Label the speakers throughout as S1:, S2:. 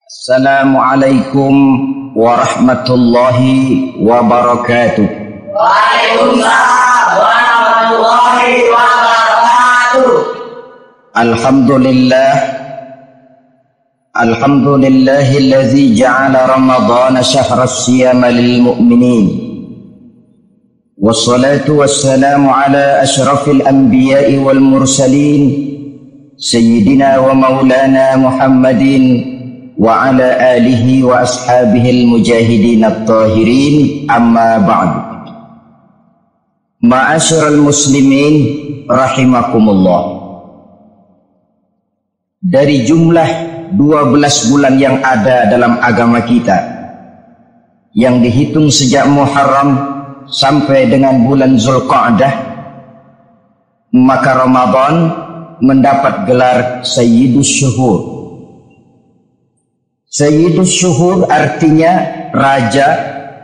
S1: Assalamualaikum warahmatullahi wabarakatuh.
S2: Waalaikumsalam warahmatullahi wabarakatuh.
S1: Alhamdulillahillazi ja'ala ramadhana syahra siyama lil mu'minin. Wassalatu wassalamu ala ashrafil anbiya'i wal mursalin sayyidina wa maulana Muhammadin wa ala alihi wa ashabihi al-mujahidin at-tahirin, amma ba'du. Ma'asyiral muslimin rahimakumullah. Dari jumlah 12 bulan yang ada dalam agama kita, yang dihitung sejak Muharram sampai dengan bulan Zulqa'dah, maka Ramadan mendapat gelar Sayyidus Syuhur. Sayyidus Syuhur artinya raja,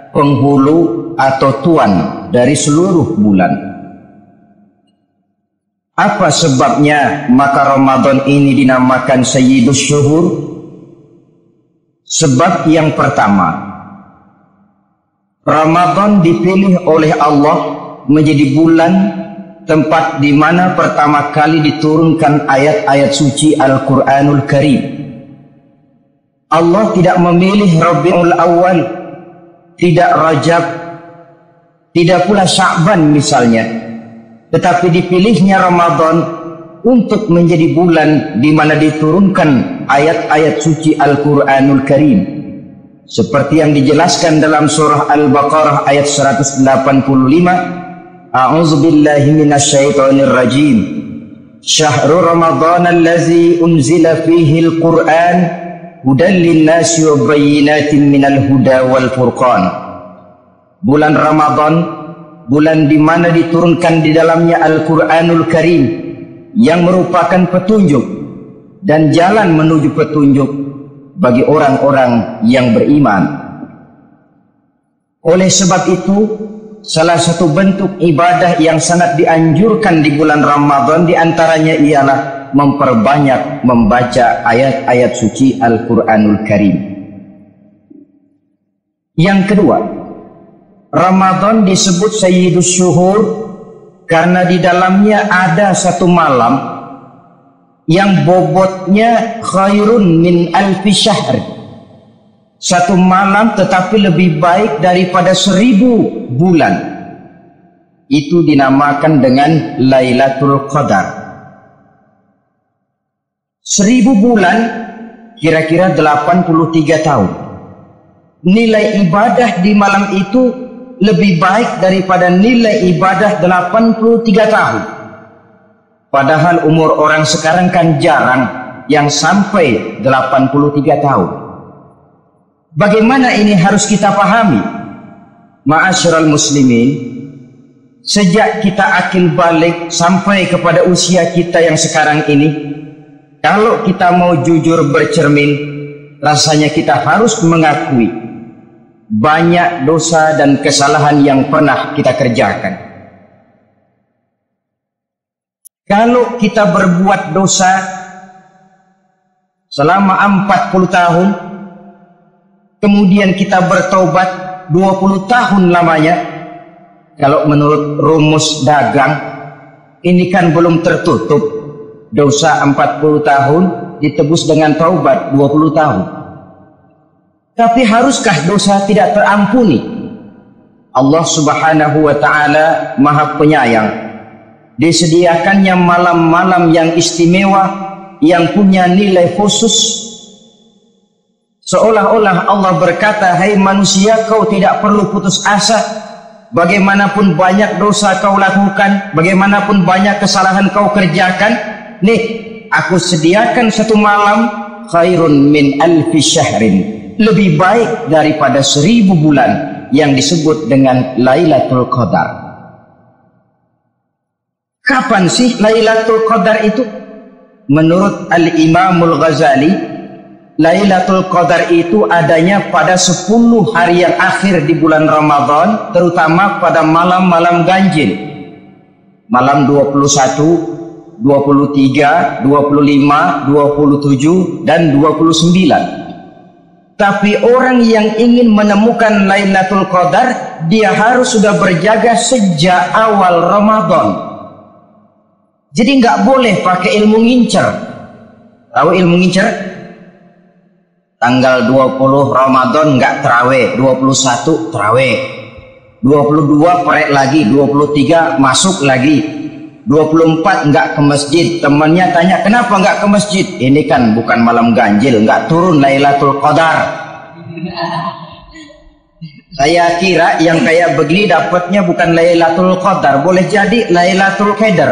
S1: penghulu atau tuan dari seluruh bulan. Apa sebabnya maka Ramadan ini dinamakan Sayyidus Syuhur? Sebab yang pertama, Ramadan dipilih oleh Allah menjadi bulan tempat di mana pertama kali diturunkan ayat-ayat suci Al-Quranul Karim. Allah tidak memilih Rabiul Awal, tidak Rajab, tidak pula Sya'ban misalnya, tetapi dipilihnya Ramadan untuk menjadi bulan di mana diturunkan ayat-ayat suci Al-Quranul Karim, seperti yang dijelaskan dalam surah Al-Baqarah ayat 185. A'udzubillahi minasyaitonir rajim. Syahrul Ramadan allazi unzila fihi al-Qur'an hudan linnasi wa bayyinatin minal huda wal furqan. Bulan Ramadan, bulan di mana diturunkan di dalamnya Al-Quranul Karim yang merupakan petunjuk dan jalan menuju petunjuk bagi orang-orang yang beriman. Oleh sebab itu, salah satu bentuk ibadah yang sangat dianjurkan di bulan Ramadan diantaranya ialah memperbanyak membaca ayat-ayat suci Al-Quranul Karim. Yang kedua, Ramadan disebut Sayyidus Syuhur karena di dalamnya ada satu malam yang bobotnya khairun min alfi syahr. Satu malam tetapi lebih baik daripada 1000 bulan. Itu dinamakan dengan Lailatul Qadar. 1000 bulan kira-kira 83 tahun. Nilai ibadah di malam itu lebih baik daripada nilai ibadah 83 tahun. Padahal umur orang sekarang kan jarang yang sampai 83 tahun. Bagaimana ini harus kita pahami? Ma'asyiral muslimin, sejak kita akil balik sampai kepada usia kita yang sekarang ini, kalau kita mau jujur bercermin, rasanya kita harus mengakui banyak dosa dan kesalahan yang pernah kita kerjakan. Kalau kita berbuat dosa selama 40 tahun, kemudian kita bertobat 20 tahun lamanya, kalau menurut rumus dagang, ini kan belum tertutup. Dosa 40 tahun ditebus dengan taubat 20 tahun. Tapi haruskah dosa tidak terampuni? Allah Subhanahu wa ta'ala Maha Penyayang. Disediakannya malam-malam yang istimewa, yang punya nilai khusus. Seolah-olah Allah berkata, hai manusia, kau tidak perlu putus asa. Bagaimanapun banyak dosa kau lakukan, bagaimanapun banyak kesalahan kau kerjakan, nih, aku sediakan satu malam khairun min alfi syahrin, lebih baik daripada 1000 bulan yang disebut dengan Lailatul Qadar. Kapan sih Lailatul Qadar itu? Menurut Al-Imamul Ghazali, Lailatul Qadar itu adanya pada 10 hari yang akhir di bulan Ramadan, terutama pada malam-malam ganjil. Malam 21, 23, 25, 27, dan 29. Tapi orang yang ingin menemukan Lailatul Qadar, dia harus sudah berjaga sejak awal Ramadan. Jadi nggak boleh pakai ilmu ngincer. Tahu ilmu ngincer? Tanggal 20 Ramadan nggak terawih, 21 terawih, 22 perek lagi, 23 masuk lagi, 24 nggak ke masjid. Temannya tanya, kenapa nggak ke masjid? Ini kan bukan malam ganjil, nggak turun Lailatul Qadar. Saya kira yang kayak begini dapatnya bukan Lailatul Qadar, boleh jadi Lailatul Qadar.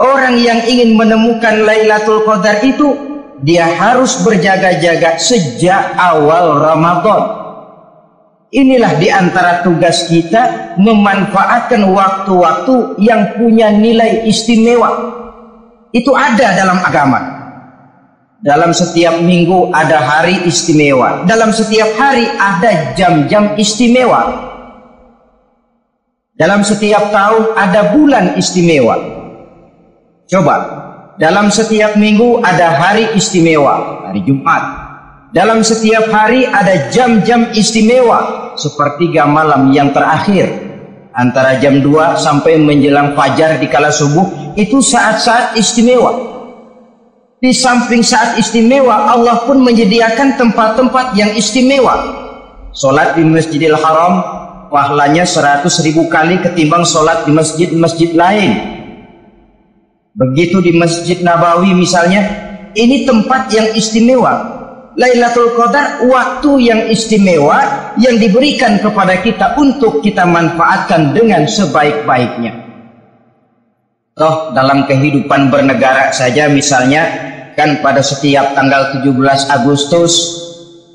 S1: Orang yang ingin menemukan Lailatul Qadar itu, dia harus berjaga-jaga sejak awal Ramadan. Inilah di antara tugas kita, memanfaatkan waktu-waktu yang punya nilai istimewa. Itu ada dalam agama. Dalam setiap minggu ada hari istimewa. Dalam setiap hari ada jam-jam istimewa. Dalam setiap tahun ada bulan istimewa. Coba, dalam setiap minggu ada hari istimewa, hari Jumat. Dalam setiap hari ada jam-jam istimewa, sepertiga malam yang terakhir. Antara jam 2 sampai menjelang fajar di kala subuh, itu saat-saat istimewa. Di samping saat istimewa, Allah pun menyediakan tempat-tempat yang istimewa. Sholat di Masjidil Haram, pahalanya 100.000 kali ketimbang sholat di masjid-masjid lain. Begitu di Masjid Nabawi misalnya, ini tempat yang istimewa. Lailatul Qadar waktu yang istimewa yang diberikan kepada kita untuk kita manfaatkan dengan sebaik-baiknya. Toh dalam kehidupan bernegara saja misalnya, kan pada setiap tanggal 17 Agustus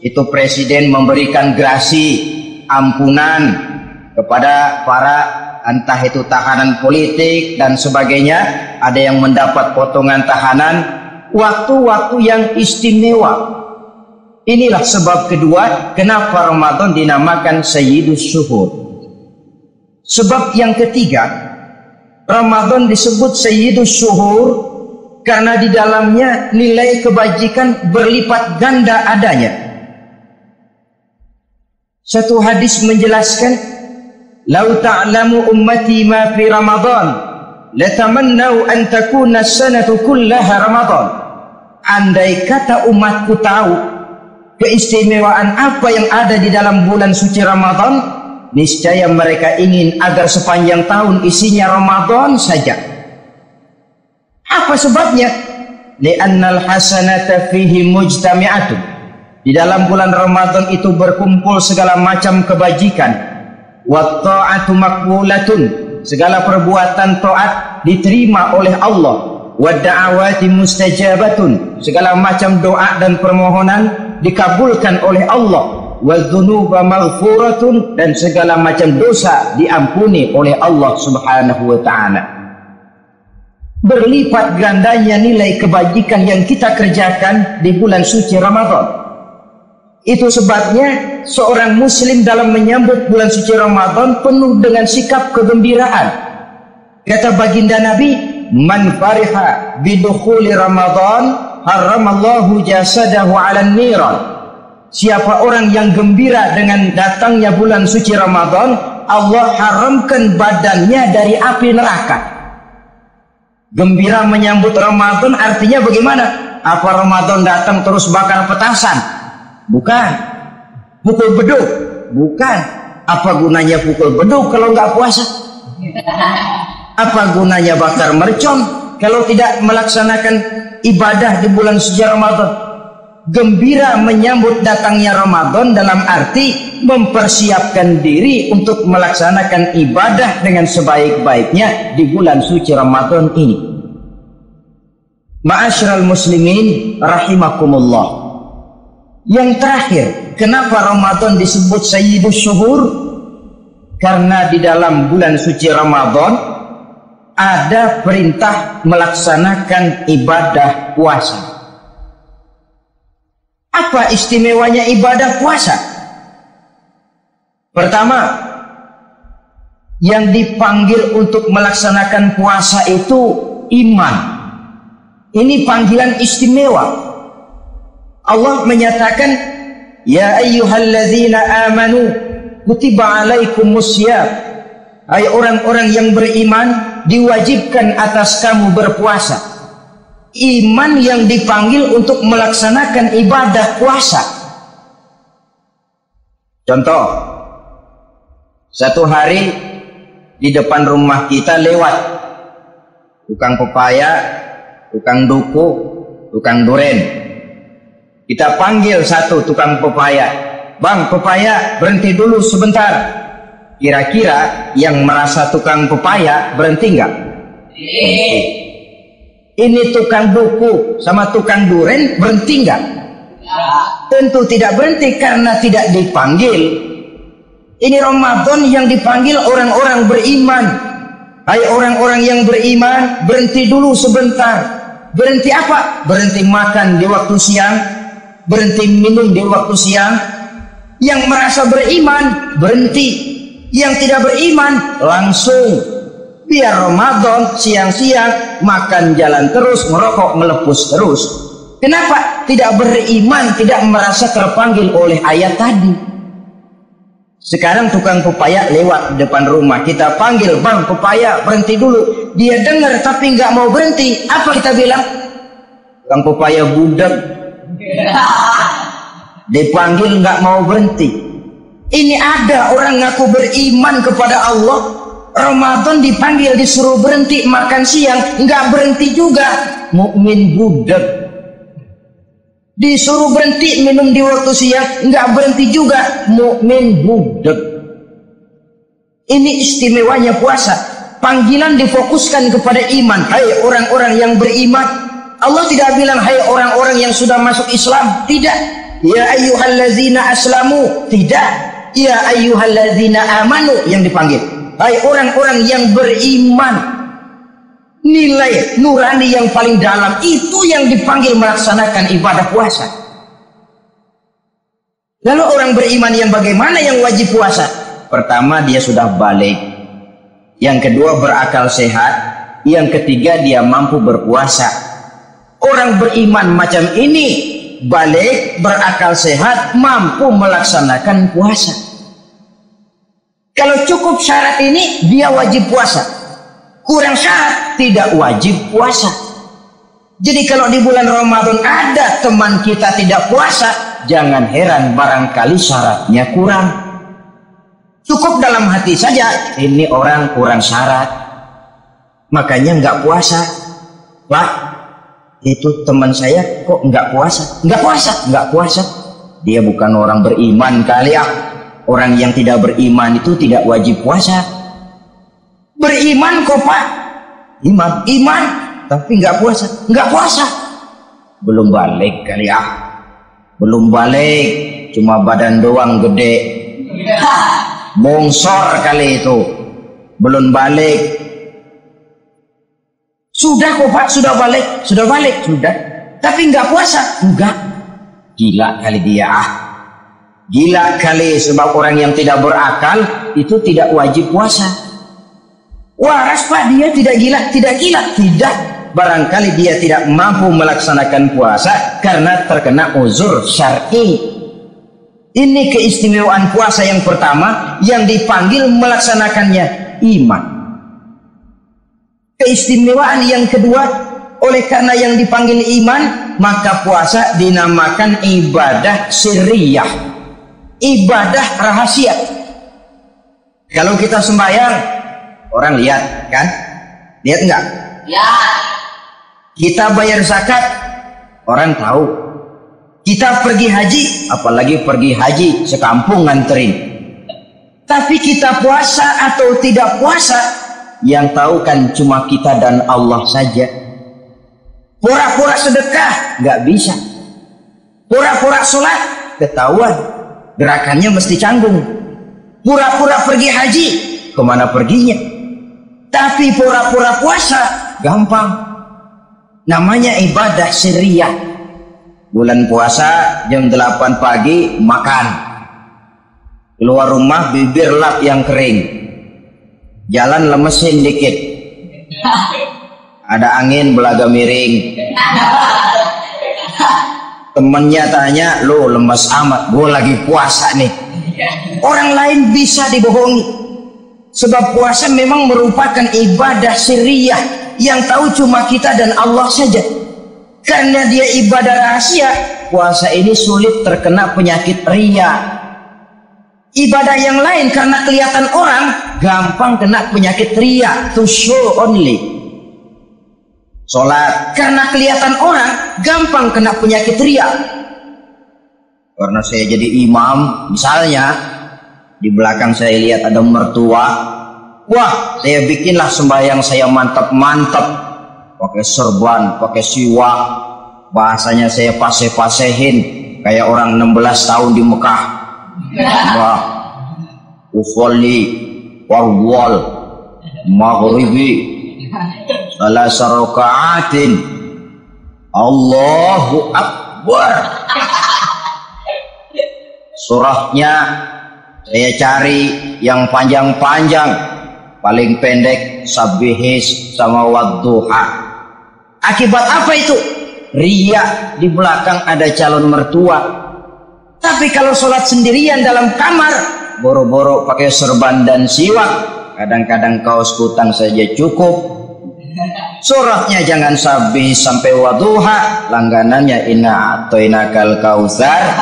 S1: itu presiden memberikan grasi ampunan kepada para entah itu tahanan politik dan sebagainya, ada yang mendapat potongan tahanan, waktu-waktu yang istimewa. Inilah sebab kedua kenapa Ramadan dinamakan Sayyidus Syuhur. Sebab yang ketiga, Ramadan disebut Sayyidus Syuhur karena di dalamnya nilai kebajikan berlipat ganda adanya. Satu hadis menjelaskan, "Lau ta'lamu ummati ma fi Ramadan, latamannau an takuna as-sanatu kullaha Ramadan." Andai kata umatku tahu keistimewaan apa yang ada di dalam bulan suci Ramadan, niscaya mereka ingin agar sepanjang tahun isinya Ramadan saja. Apa sebabnya? Li'annal hasanata fihi mujtami'atun. Di dalam bulan Ramadan itu berkumpul segala macam kebajikan. Wa ta'atu maqbulatun, segala perbuatan taat diterima oleh Allah. Wa da'awati mustajabatun, segala macam doa dan permohonan dikabulkan oleh Allah. Wa dzunuba maghfuratun, dan segala macam dosa diampuni oleh Allah Subhanahu wa taala. Berlipat gandanya nilai kebajikan yang kita kerjakan di bulan suci Ramadan. Itu sebabnya seorang muslim dalam menyambut bulan suci Ramadan penuh dengan sikap kegembiraan. Kata baginda Nabi, "Man fariha bidukhuli Ramadan, haramallahu jasadahu 'alan niran." Siapa orang yang gembira dengan datangnya bulan suci Ramadan, Allah haramkan badannya dari api neraka. Gembira menyambut Ramadan artinya bagaimana? Apa Ramadan datang terus bakar petasan? Bukan. Pukul beduk? Bukan. Apa gunanya pukul beduk kalau nggak puasa? Apa gunanya bakar mercon kalau tidak melaksanakan ibadah di bulan suci Ramadan? Gembira menyambut datangnya Ramadan dalam arti mempersiapkan diri untuk melaksanakan ibadah dengan sebaik-baiknya di bulan suci Ramadan ini. Ma'asyiral muslimin rahimakumullah. Yang terakhir, kenapa Ramadan disebut Sayyidus Syuhur? Karena di dalam bulan suci Ramadan ada perintah melaksanakan ibadah puasa. Apa istimewanya ibadah puasa? Pertama, yang dipanggil untuk melaksanakan puasa itu iman. Ini panggilan istimewa. Allah menyatakan, ya ayyuhalladzina amanu kutiba alaikumusiyam. Hai orang-orang yang beriman, diwajibkan atas kamu berpuasa. Iman yang dipanggil untuk melaksanakan ibadah puasa. Contoh, satu hari di depan rumah kita lewat tukang pepaya, tukang duku, tukang duren. Kita panggil satu tukang pepaya, bang pepaya berhenti dulu sebentar. Kira-kira yang merasa tukang pepaya berhenti nggak? Berhenti. Ini tukang duku sama tukang duren berhenti nggak? Tentu tidak berhenti karena tidak dipanggil. Ini Ramadan yang dipanggil orang-orang beriman. Hai orang-orang yang beriman, berhenti dulu sebentar. Berhenti apa? Berhenti makan di waktu siang, berhenti minum di waktu siang. Yang merasa beriman berhenti. Yang tidak beriman langsung. Biar Ramadan siang-siang makan jalan terus, merokok melepus terus. Kenapa? Tidak beriman, tidak merasa terpanggil oleh ayat tadi. Sekarang tukang pepaya lewat depan rumah, kita panggil, bang pepaya berhenti dulu. Dia dengar tapi nggak mau berhenti. Apa kita bilang? Tukang pepaya budak. Dipanggil nggak mau berhenti. Ini ada orang ngaku beriman kepada Allah, Ramadan dipanggil disuruh berhenti makan siang, nggak berhenti juga. Mukmin budak. Disuruh berhenti minum di waktu siang, nggak berhenti juga. Mukmin budak. Ini istimewanya puasa. Panggilan difokuskan kepada iman. Hai orang-orang yang beriman. Allah tidak bilang hai orang-orang yang sudah masuk Islam. Tidak. Ya ayyuhallazina aslamu. Tidak. Ya ayyuhalladzina amanu yang dipanggil. Hai orang-orang yang beriman. Nilai nurani yang paling dalam itu yang dipanggil melaksanakan ibadah puasa. Lalu orang beriman yang bagaimana yang wajib puasa? Pertama, dia sudah balik. Yang kedua, berakal sehat. Yang ketiga, dia mampu berpuasa. Orang beriman macam ini balik, berakal sehat, mampu melaksanakan puasa. Kalau cukup syarat ini, dia wajib puasa. Kurang syarat, tidak wajib puasa. Jadi kalau di bulan Ramadan ada teman kita tidak puasa, jangan heran barangkali syaratnya kurang. Cukup dalam hati saja, ini orang kurang syarat, makanya nggak puasa. Pak, itu teman saya kok nggak puasa? Nggak puasa, nggak puasa. Dia bukan orang beriman kali ya. Orang yang tidak beriman itu tidak wajib puasa. Beriman kok Pak? Iman, tapi nggak puasa, nggak puasa. Belum balik kali ya. Belum balik, cuma badan doang gede. Bongsor kali itu. Belum balik. Sudah kok Pak, sudah balik, sudah. Tapi nggak puasa, enggak. Gila kali dia. Gila kali, sebab orang yang tidak berakal itu tidak wajib puasa. Waras Pak, dia tidak gila, tidak. Barangkali dia tidak mampu melaksanakan puasa karena terkena uzur syar'i. Ini keistimewaan puasa yang pertama yang dipanggil melaksanakannya iman. Keistimewaan yang kedua, oleh karena yang dipanggil iman, maka puasa dinamakan ibadah sirriyah. Ibadah rahasia. Kalau kita sembahyang, orang lihat kan? Lihat enggak?
S2: Lihat.
S1: Kita bayar zakat, orang tahu. Kita pergi haji, apalagi pergi haji sekampung nganterin. Tapi kita puasa atau tidak puasa, yang tahu kan cuma kita dan Allah saja. Pura-pura sedekah nggak bisa. Pura-pura sholat ketahuan. Gerakannya mesti canggung. Pura-pura pergi haji, kemana perginya? Tapi pura-pura puasa, gampang. Namanya ibadah sirriyah. Bulan puasa, jam 8 pagi, makan. Keluar rumah, bibir lap yang kering. Jalan lemesin dikit. ada angin belaga miring. Temennya tanya, lo lemes amat, gue lagi puasa nih. Orang lain bisa dibohongi, sebab puasa memang merupakan ibadah sirriyah yang tahu cuma kita dan Allah saja. Karena dia ibadah rahasia, puasa ini sulit terkena penyakit riya. Ibadah yang lain karena kelihatan orang gampang kena penyakit riya, to show only. Sholat karena kelihatan orang gampang kena penyakit riya. Karena saya jadi imam, misalnya di belakang saya lihat ada mertua, wah saya bikinlah sembahyang saya mantap-mantap, pakai serban, pakai siwak, bahasanya saya paseh-pasehin kayak orang 16 tahun di Mekah. Wah, ufolli warwal maghribi salah sarokaatin Allahu Akbar. Surahnya saya cari yang panjang-panjang, paling pendek sabbihis sama wadduha. Akibat apa itu? Riya, di belakang ada calon mertua. Tapi kalau sholat sendirian dalam kamar, boro-boro pakai serban dan siwak, kadang-kadang kaos kutang saja cukup. Surahnya jangan sabbih sampai wadduha, langganannya inna atoinakal kautsar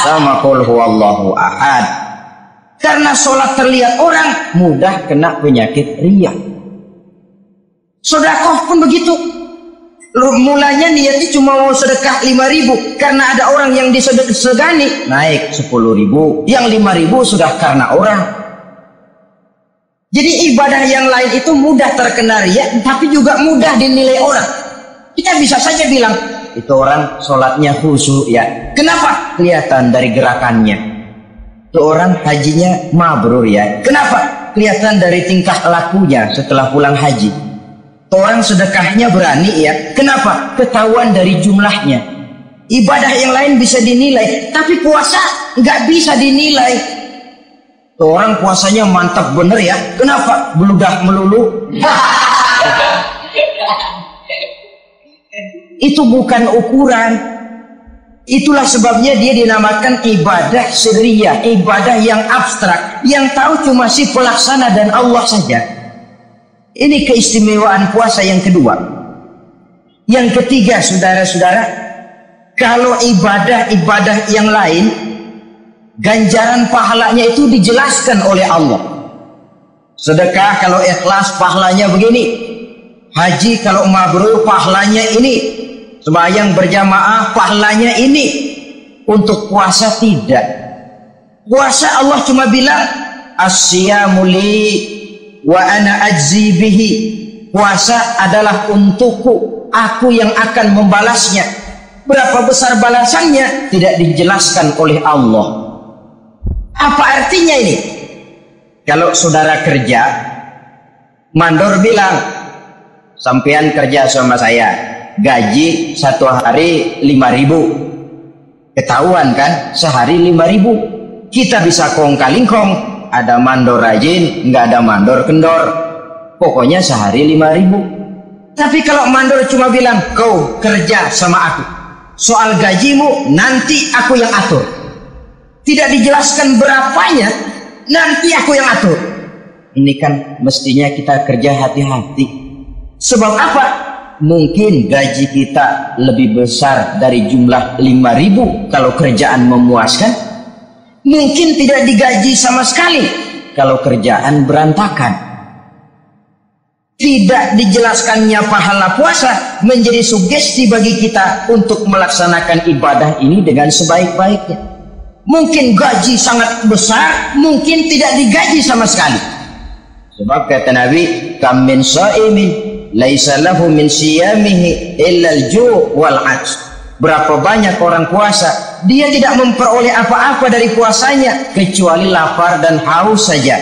S1: sama qul huwallahu ahad. Karena sholat terlihat orang mudah kena penyakit riya. Sedekah pun begitu. Mulanya niatnya cuma mau sedekah 5.000, karena ada orang yang disegani naik 10.000, yang 5.000 sudah karena orang. Jadi ibadah yang lain itu mudah terkena riya, tapi juga mudah dinilai orang. Kita bisa saja bilang itu orang sholatnya khusyuk ya. Kenapa? Kelihatan dari gerakannya. Itu orang hajinya mabrur ya. Kenapa? Kelihatan dari tingkah lakunya setelah pulang haji. Itu orang sedekahnya berani ya. Kenapa? Ketahuan dari jumlahnya. Ibadah yang lain bisa dinilai, tapi puasa nggak bisa dinilai. Orang puasanya mantap bener ya. Kenapa? Beludah melulu. Itu bukan ukuran. Itulah sebabnya dia dinamakan ibadah sirriyah, ibadah yang abstrak, yang tahu cuma si pelaksana dan Allah saja. Ini keistimewaan puasa yang kedua. Yang ketiga, saudara-saudara, kalau ibadah-ibadah yang lain, ganjaran pahalanya itu dijelaskan oleh Allah. Sedekah kalau ikhlas pahalanya begini, haji kalau mabrur pahalanya ini, sembahyang berjamaah pahalanya ini. Untuk puasa tidak. Puasa Allah cuma bilang as-siyamu li wa ana ajzi bihi. Puasa adalah untukku, aku yang akan membalasnya. Berapa besar balasannya tidak dijelaskan oleh Allah. Apa artinya ini? Kalau saudara kerja, mandor bilang, sampean kerja sama saya, gaji satu hari 5.000. Ketahuan kan, sehari 5.000. Kita bisa kong kalingkong, ada mandor rajin, nggak ada mandor kendor. Pokoknya sehari 5.000. Tapi kalau mandor cuma bilang, kau kerja sama aku, soal gajimu nanti aku yang atur. Tidak dijelaskan berapanya, nanti aku yang atur. Ini kan mestinya kita kerja hati-hati. Sebab apa? Mungkin gaji kita lebih besar dari jumlah 5.000 kalau kerjaan memuaskan. Mungkin tidak digaji sama sekali kalau kerjaan berantakan. Tidak dijelaskannya pahala puasa menjadi sugesti bagi kita untuk melaksanakan ibadah ini dengan sebaik-baiknya. Mungkin gaji sangat besar, mungkin tidak digaji sama sekali. Sebab kata Nabi, kam min shaimin laisa lahu min siyamihi illa al-ju' wal 'atsh. Berapa banyak orang puasa, dia tidak memperoleh apa-apa dari puasanya kecuali lapar dan haus saja.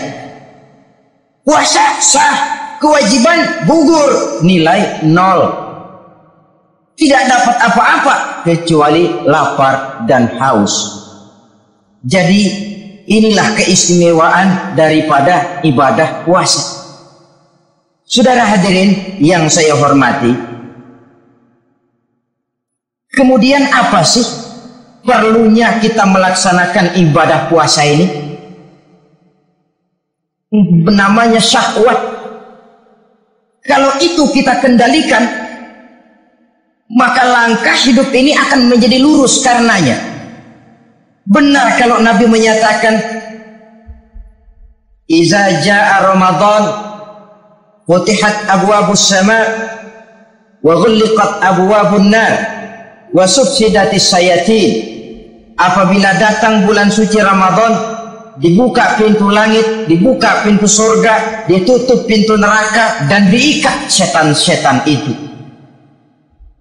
S1: Puasa sah, kewajiban gugur, nilai 0. Tidak dapat apa-apa kecuali lapar dan haus. Jadi inilah keistimewaan daripada ibadah puasa. Saudara hadirin yang saya hormati, kemudian apa sih perlunya kita melaksanakan ibadah puasa ini? Namanya syahwat. Kalau itu kita kendalikan, maka langkah hidup ini akan menjadi lurus karenanya. Benar kalau Nabi menyatakan, "Iza jaa Ramadan, futihat abwabus sama, wa ghulliqat abwabun nar, wa subsidatis sayatin." Apabila datang bulan suci Ramadan, dibuka pintu langit, dibuka pintu surga, ditutup pintu neraka, dan diikat setan-setan itu.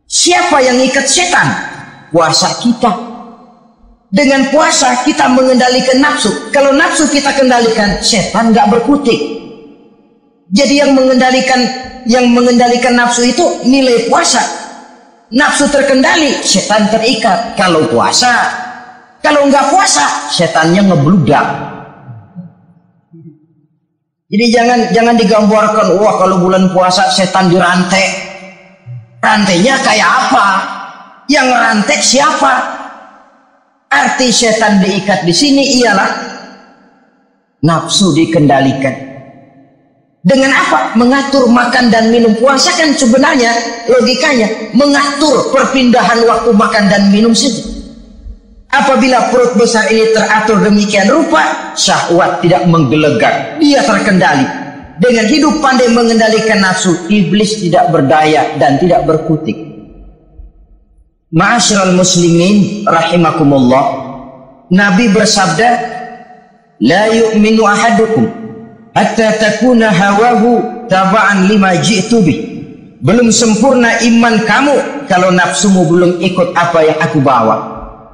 S1: Siapa yang ikat setan? Puasa kita. Dengan puasa kita mengendalikan nafsu. Kalau nafsu kita kendalikan, setan nggak berkutik. Jadi yang mengendalikan nafsu itu nilai puasa. Nafsu terkendali, setan terikat. Kalau puasa, kalau nggak puasa, setannya ngebludak. Jadi jangan digambarkan, wah kalau bulan puasa setan dirantai. Rantainya kayak apa? Yang rantai siapa? Arti setan diikat di sini ialah nafsu dikendalikan. Dengan apa? Mengatur makan dan minum. Puasa kan sebenarnya logikanya mengatur perpindahan waktu makan dan minum saja. Apabila perut besar ini teratur demikian rupa, syahwat tidak menggelegar, dia terkendali. Dengan hidup pandai mengendalikan nafsu, iblis tidak berdaya dan tidak berkutik. Ma'asyiral muslimin rahimakumullah, Nabi bersabda, "La yu'minu ahadukum hatta takuna hawahu taba'an lima ji'tu bih." Belum sempurna iman kamu kalau nafsumu belum ikut apa yang aku bawa.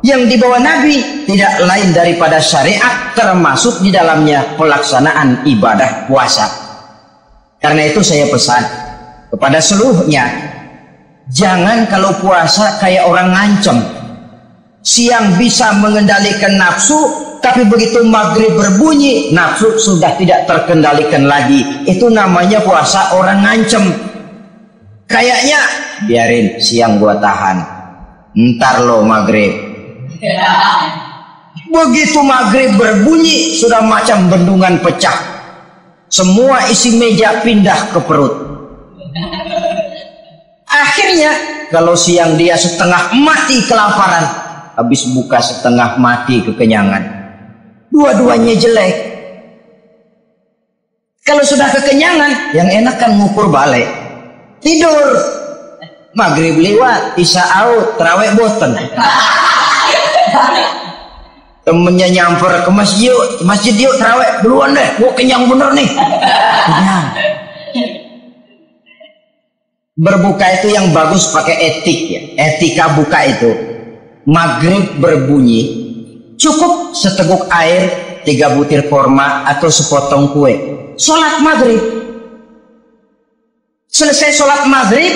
S1: Yang dibawa Nabi tidak lain daripada syariat, termasuk di dalamnya pelaksanaan ibadah puasa. Karena itu saya pesan kepada seluruhnya, jangan kalau puasa kayak orang ngancem. Siang bisa mengendalikan nafsu, tapi begitu maghrib berbunyi, nafsu sudah tidak terkendalikan lagi. Itu namanya puasa orang ngancem. Kayaknya biarin siang gua tahan, ntar lo maghrib. Begitu maghrib berbunyi, sudah macam bendungan pecah. Semua isi meja pindah ke perut. Akhirnya kalau siang dia setengah mati kelaparan, habis buka setengah mati kekenyangan. Dua-duanya jelek. Kalau sudah kekenyangan, yang enak kan ngukur balik. Tidur. Maghrib lewat, isya out, tarawih boten. Temennya nyamper ke masjid yuk tarawih duluan deh, gua kenyang bener nih. Kenyang. Berbuka itu yang bagus pakai etik ya. Etika buka itu, maghrib berbunyi, cukup seteguk air, 3 butir korma atau sepotong kue. Sholat maghrib. Selesai sholat maghrib,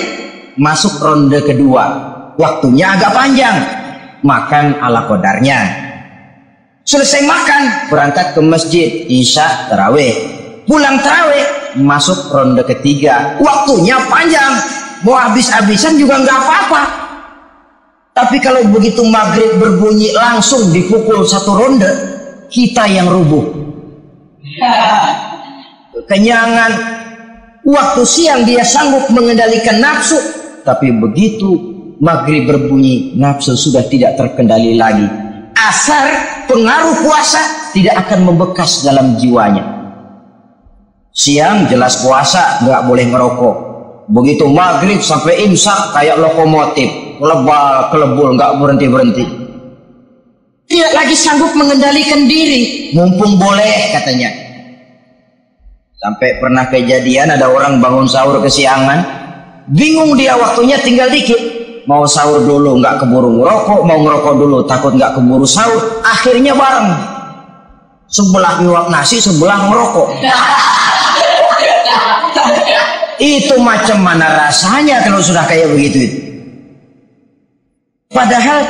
S1: masuk ronde kedua. Waktunya agak panjang, makan ala qadarnya. Selesai makan, berangkat ke masjid, isya, tarawih. Pulang tarawih, masuk ronde ketiga. Waktunya panjang, mau habis-habisan juga nggak apa-apa. Tapi kalau begitu maghrib berbunyi langsung dipukul 1 ronde, kita yang rubuh. Kenyangan. Waktu siang dia sanggup mengendalikan nafsu, tapi begitu maghrib berbunyi, nafsu sudah tidak terkendali lagi. Asar pengaruh puasa tidak akan membekas dalam jiwanya. Siang jelas puasa, nggak boleh ngerokok. Begitu maghrib sampai imsak kayak lokomotif, kelebul nggak berhenti. Tidak lagi sanggup mengendalikan diri, mumpung boleh katanya. Sampai pernah kejadian ada orang bangun sahur kesiangan, bingung dia waktunya tinggal dikit. Mau sahur dulu nggak keburu ngerokok, mau ngerokok dulu takut nggak keburu sahur, akhirnya bareng. Sebelah nyuap nasi, sebelah ngerokok. Itu macam mana rasanya kalau sudah kayak begitu itu? Padahal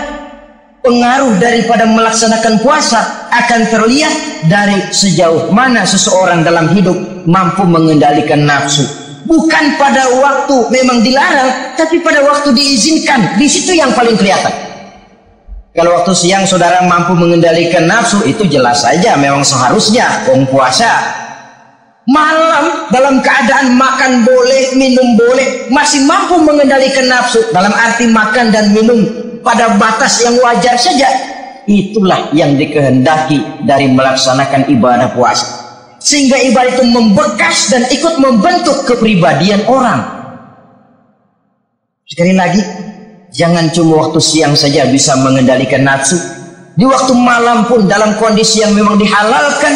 S1: pengaruh daripada melaksanakan puasa akan terlihat dari sejauh mana seseorang dalam hidup mampu mengendalikan nafsu. Bukan pada waktu memang dilarang, tapi pada waktu diizinkan. Di situ yang paling kelihatan. Kalau waktu siang saudara mampu mengendalikan nafsu, itu jelas saja memang seharusnya puasa. Malam dalam keadaan makan boleh, minum boleh, masih mampu mengendalikan nafsu dalam arti makan dan minum pada batas yang wajar saja. Itulah yang dikehendaki dari melaksanakan ibadah puasa, sehingga ibadah itu membekas dan ikut membentuk kepribadian orang. Sekali lagi, jangan cuma waktu siang saja bisa mengendalikan nafsu. Di waktu malam pun dalam kondisi yang memang dihalalkan,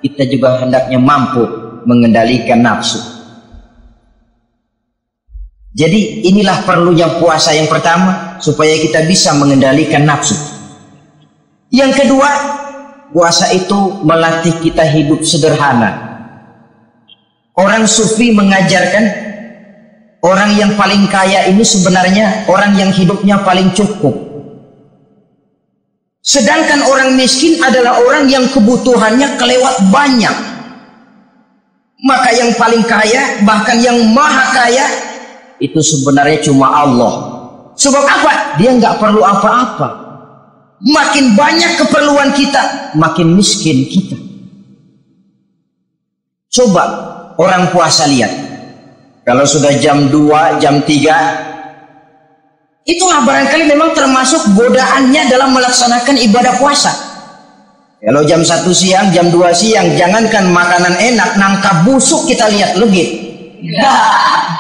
S1: kita juga hendaknya mampu mengendalikan nafsu. Jadi inilah perlunya puasa yang pertama, supaya kita bisa mengendalikan nafsu. Yang kedua, puasa itu melatih kita hidup sederhana. Orang sufi mengajarkan orang yang paling kaya ini sebenarnya orang yang hidupnya paling cukup. Sedangkan orang miskin adalah orang yang kebutuhannya kelewat banyak. Maka yang paling kaya, bahkan yang maha kaya, itu sebenarnya cuma Allah. Sebab apa? Dia nggak perlu apa-apa. Makin banyak keperluan kita, makin miskin kita. Coba orang puasa lihat, kalau sudah jam 2, jam 3, itulah barangkali memang termasuk godaannya dalam melaksanakan ibadah puasa. Kalau jam 1 siang, jam 2 siang, jangankan makanan enak, nangka busuk kita lihat legit.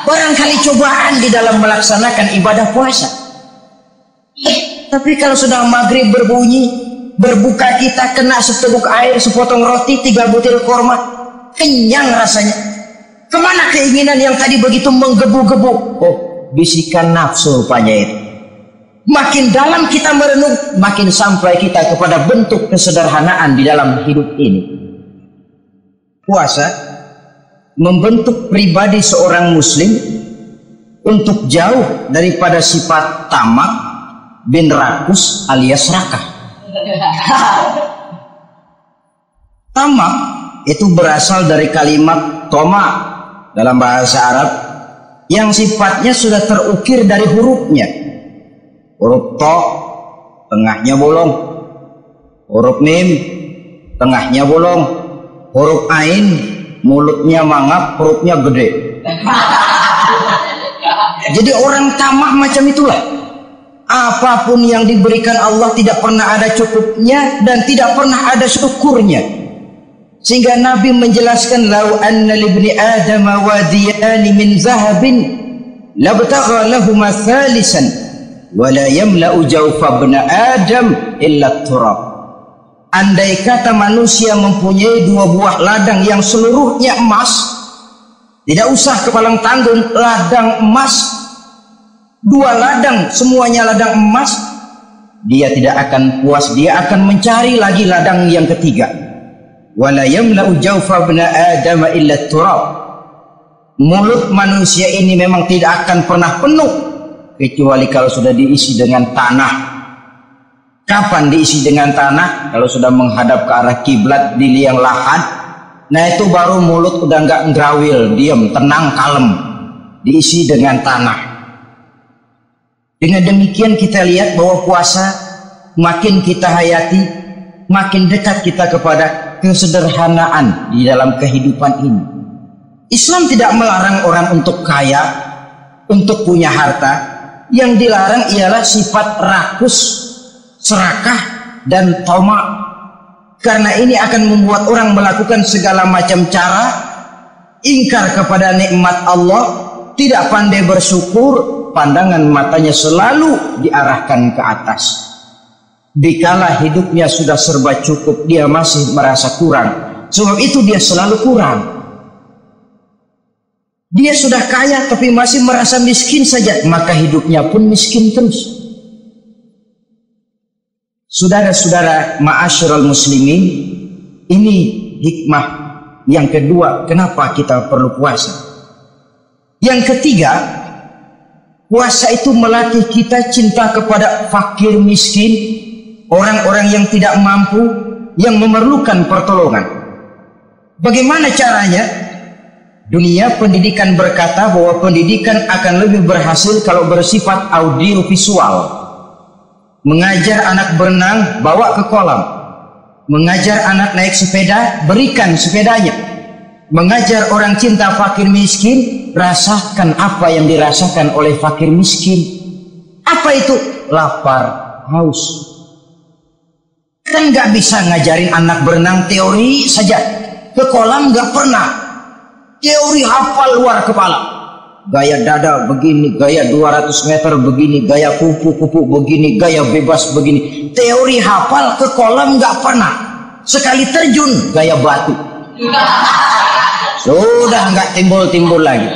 S1: Barangkali cobaan di dalam melaksanakan ibadah puasa. Tapi kalau sudah maghrib berbunyi, berbuka kita kena seteguk air, sepotong roti, 3 butir korma, kenyang rasanya. Kemana keinginan yang tadi begitu menggebu-gebu? Oh, bisikan nafsu rupanya itu. Makin dalam kita merenung, makin sampai kita kepada bentuk kesederhanaan di dalam hidup ini. Puasa membentuk pribadi seorang muslim untuk jauh daripada sifat tamak bin rakus alias serakah. Tamak itu berasal dari kalimat toma dalam bahasa Arab yang sifatnya sudah terukir dari hurufnya. Huruf to, tengahnya bolong. Huruf mim, tengahnya bolong. Huruf ain, mulutnya mangap, perutnya gede. Jadi orang tamak macam itulah. Apapun yang diberikan Allah tidak pernah ada cukupnya dan tidak pernah ada syukurnya. Sehingga Nabi menjelaskan, lau anna libni adama wadiyani min zahabin labtagha lahuma thalisan wa la yamla'u jawfa ibn adam illa turab. Andai kata manusia mempunyai 2 buah ladang yang seluruhnya emas, tidak usah kepalang tanggung, ladang emas, 2 ladang, semuanya ladang emas, dia tidak akan puas, dia akan mencari lagi ladang yang ketiga. Wala yamla'u jawfa ibn adam illa turab. Mulut manusia ini memang tidak akan pernah penuh kecuali kalau sudah diisi dengan tanah. Kapan diisi dengan tanah? Kalau sudah menghadap ke arah kiblat di liang lahat, nah itu baru mulut udah nggak ngrawil, diam, tenang, kalem, diisi dengan tanah. Dengan demikian kita lihat bahwa puasa makin kita hayati, makin dekat kita kepada kesederhanaan di dalam kehidupan ini. Islam tidak melarang orang untuk kaya, untuk punya harta. Yang dilarang ialah sifat rakus, serakah, dan tamak. Karena ini akan membuat orang melakukan segala macam cara, ingkar kepada nikmat Allah, tidak pandai bersyukur, pandangan matanya selalu diarahkan ke atas. Dikala hidupnya sudah serba cukup, dia masih merasa kurang. Sebab itu dia selalu kurang. Dia sudah kaya tapi masih merasa miskin saja, maka hidupnya pun miskin terus. Saudara-saudara ma'asyiral muslimin, ini hikmah yang kedua kenapa kita perlu puasa. Yang ketiga, puasa itu melatih kita cinta kepada fakir miskin, orang-orang yang tidak mampu, yang memerlukan pertolongan. Bagaimana caranya? Dunia pendidikan berkata bahwa pendidikan akan lebih berhasil kalau bersifat audiovisual. Mengajar anak berenang, bawa ke kolam. Mengajar anak naik sepeda, berikan sepedanya. Mengajar orang cinta fakir miskin, rasakan apa yang dirasakan oleh fakir miskin. Apa itu? Lapar, haus. Kan gak bisa ngajarin anak berenang teori saja. Ke kolam gak pernah. Teori hafal luar kepala. Gaya dada begini, gaya 200 meter begini, gaya kupu-kupu begini, gaya bebas begini. Teori hafal ke kolam gak pernah. Sekali terjun gaya batu. Sudah gak timbul-timbul lagi.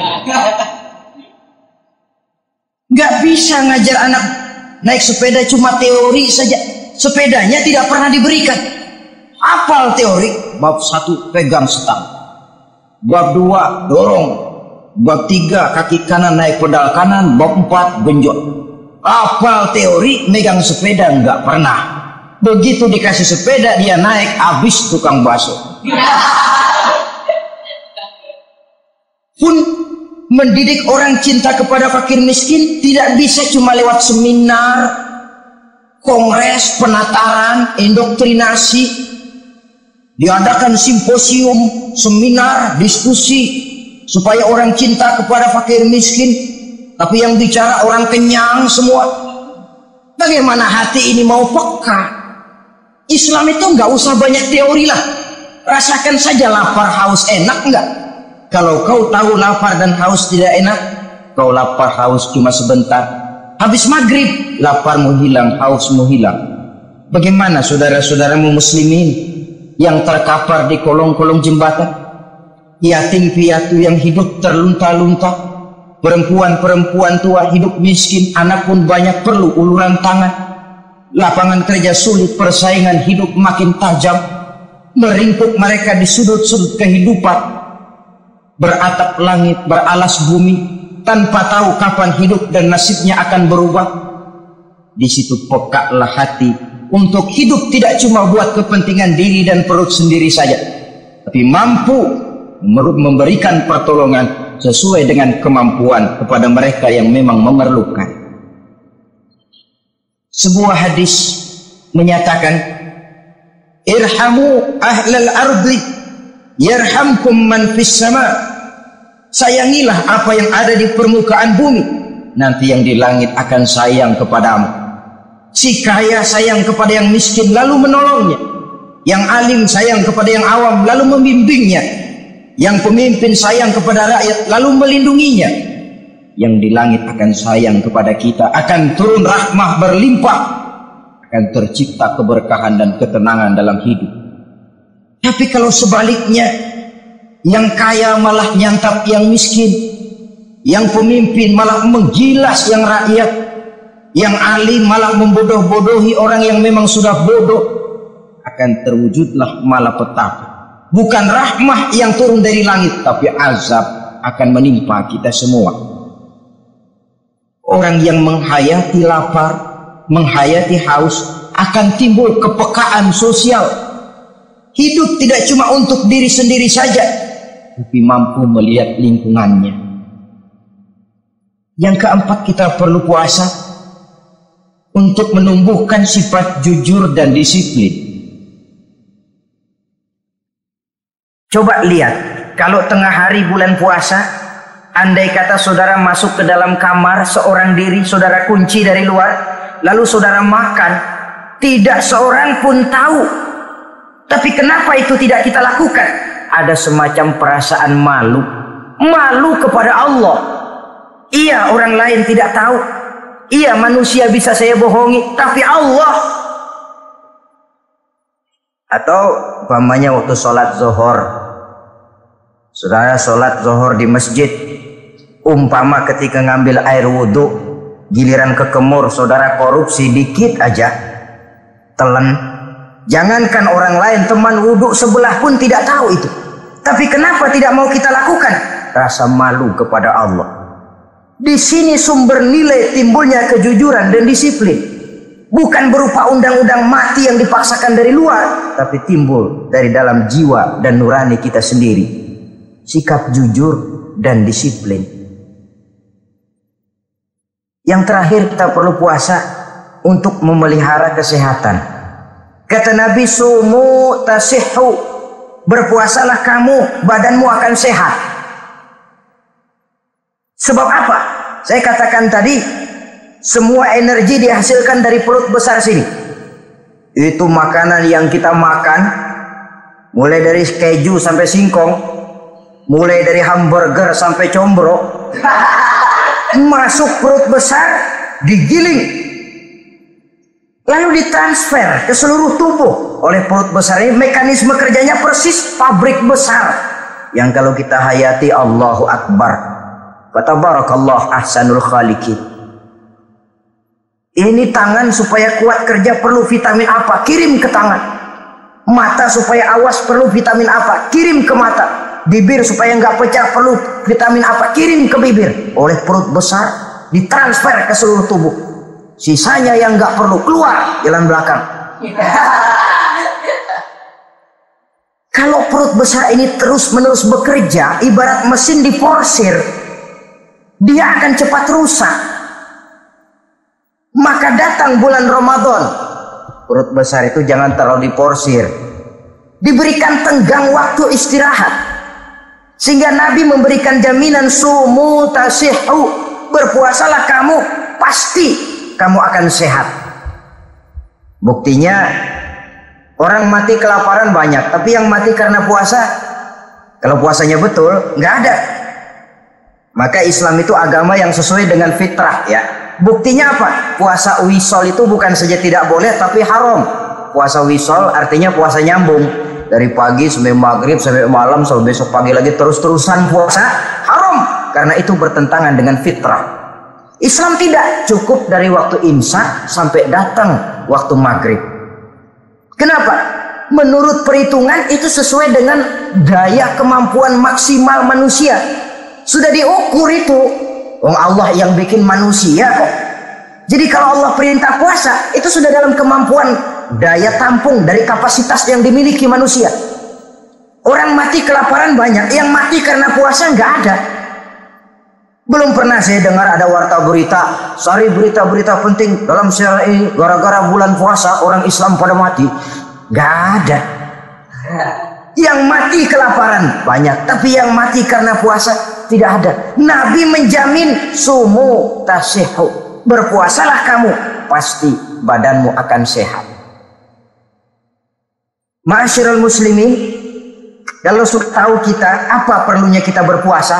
S1: Gak bisa ngajar anak naik sepeda cuma teori saja. Sepedanya tidak pernah diberikan. Hafal teori. Bab 1 pegang stang. Bab 2 dorong. Bab 3 kaki kanan naik pedal kanan. Bab 4 genjot. Hafal teori, megang sepeda enggak pernah. Begitu dikasih sepeda dia naik, habis tukang bakso. Pun mendidik orang cinta kepada fakir miskin tidak bisa cuma lewat seminar, kongres, penataran, indoktrinasi. Diadakan simposium, seminar, diskusi supaya orang cinta kepada fakir miskin, tapi yang bicara orang kenyang semua. Bagaimana hati ini mau peka? Islam itu nggak usah banyak teori lah. Rasakan saja lapar haus enak nggak? Kalau kau tahu lapar dan haus tidak enak, kau lapar haus cuma sebentar. Habis maghrib, laparmu hilang, hausmu hilang. Bagaimana saudara-saudaramu muslimin yang terkapar di kolong-kolong jembatan, yatim piatu yang hidup terlunta-lunta, perempuan-perempuan tua hidup miskin, anak pun banyak perlu uluran tangan, lapangan kerja sulit, persaingan hidup makin tajam, meringkuk mereka di sudut-sudut kehidupan, beratap langit, beralas bumi, tanpa tahu kapan hidup dan nasibnya akan berubah. Di situ pekaklah hati untuk hidup tidak cuma buat kepentingan diri dan perut sendiri saja, tapi mampu memberikan pertolongan sesuai dengan kemampuan kepada mereka yang memang memerlukan. Sebuah hadis menyatakan, irhamu ahlal ardi yarhamkum man fis sama. Sayangilah apa yang ada di permukaan bumi, nanti yang di langit akan sayang kepadamu. Si kaya sayang kepada yang miskin lalu menolongnya. Yang alim sayang kepada yang awam lalu membimbingnya. Yang pemimpin sayang kepada rakyat lalu melindunginya. Yang di langit akan sayang kepada kita, akan turun rahmah berlimpah, akan tercipta keberkahan dan ketenangan dalam hidup. Tapi kalau sebaliknya, yang kaya malah nyantap yang miskin, yang pemimpin malah menggilas yang rakyat, yang alim malah membodoh-bodohi orang yang memang sudah bodoh, akan terwujudlah malapetaka. Bukan rahmah yang turun dari langit, tapi azab akan menimpa kita semua. Orang yang menghayati lapar, menghayati haus, akan timbul kepekaan sosial. Hidup tidak cuma untuk diri sendiri saja, tapi mampu melihat lingkungannya. Yang keempat, kita perlu puasa untuk menumbuhkan sifat jujur dan disiplin. Coba lihat, kalau tengah hari bulan puasa, andai kata saudara masuk ke dalam kamar seorang diri, saudara kunci dari luar, lalu saudara makan, tidak seorang pun tahu. Tapi kenapa itu tidak kita lakukan? Ada semacam perasaan malu. Malu kepada Allah. Iya, orang lain tidak tahu. Iya, manusia bisa saya bohongi, tapi Allah. Atau umpamanya waktu sholat zuhur, saudara sholat zuhur di masjid, umpama ketika ngambil air wudhu, giliran kekemur, saudara korupsi dikit aja, telan. Jangankan orang lain, teman wudhu sebelah pun tidak tahu itu. Tapi kenapa tidak mau kita lakukan? Rasa malu kepada Allah. Di sini sumber nilai timbulnya kejujuran dan disiplin. Bukan berupa undang-undang mati yang dipaksakan dari luar, tapi timbul dari dalam jiwa dan nurani kita sendiri. sikap jujur dan disiplin. Yang terakhir, kita perlu puasa untuk memelihara kesehatan. Kata Nabi, sumu tasihhu, berpuasalah kamu, badanmu akan sehat. Sebab apa? Saya katakan tadi, semua energi dihasilkan dari perut besar sini. Itu makanan yang kita makan, mulai dari keju sampai singkong, mulai dari hamburger sampai combro, masuk perut besar, digiling, lalu ditransfer ke seluruh tubuh oleh perut besar ini. Mekanisme kerjanya persis pabrik besar yang kalau kita hayati, Allahu Akbar, fatabarakallah ahsanul khaliqin. Ini tangan supaya kuat kerja perlu vitamin apa? Kirim ke tangan. Mata supaya awas perlu vitamin apa? Kirim ke mata. Bibir supaya nggak pecah perlu vitamin apa? Kirim ke bibir. Oleh perut besar ditransfer ke seluruh tubuh. Sisanya yang nggak perlu keluar jalan belakang. Kalau perut besar ini terus menerus bekerja, ibarat mesin diporsir, dia akan cepat rusak. Maka datang bulan Ramadan, perut besar itu jangan terlalu diporsir, diberikan tenggang waktu istirahat. Sehingga Nabi memberikan jaminan, sumu tasihhu, berpuasalah kamu, pasti kamu akan sehat. Buktinya orang mati kelaparan banyak, tapi yang mati karena puasa, kalau puasanya betul, nggak ada. Maka Islam itu agama yang sesuai dengan fitrah, ya. Buktinya apa? Puasa wisol itu bukan saja tidak boleh, tapi haram. Puasa wisol artinya puasa nyambung, dari pagi sampai maghrib sampai malam sampai besok pagi lagi terus-terusan puasa, haram, karena itu bertentangan dengan fitrah. Islam tidak, cukup dari waktu imsak sampai datang waktu maghrib. Kenapa? Menurut perhitungan itu sesuai dengan daya kemampuan maksimal manusia. Sudah diukur itu. Allah yang bikin manusia kok. Jadi kalau Allah perintah puasa, itu sudah dalam kemampuan daya tampung dari kapasitas yang dimiliki manusia. Orang mati kelaparan banyak, yang mati karena puasa nggak ada. Belum pernah saya dengar ada warta berita, sari berita-berita penting dalam sejarah ini, gara-gara bulan puasa orang Islam pada mati. Nggak ada. Yang mati kelaparan banyak, tapi yang mati karena puasa tidak ada. Nabi menjamin, sumu tasihhu, berpuasalah kamu, pasti badanmu akan sehat. Ma'asyiral muslimin, kalau sudah tahu kita apa perlunya kita berpuasa,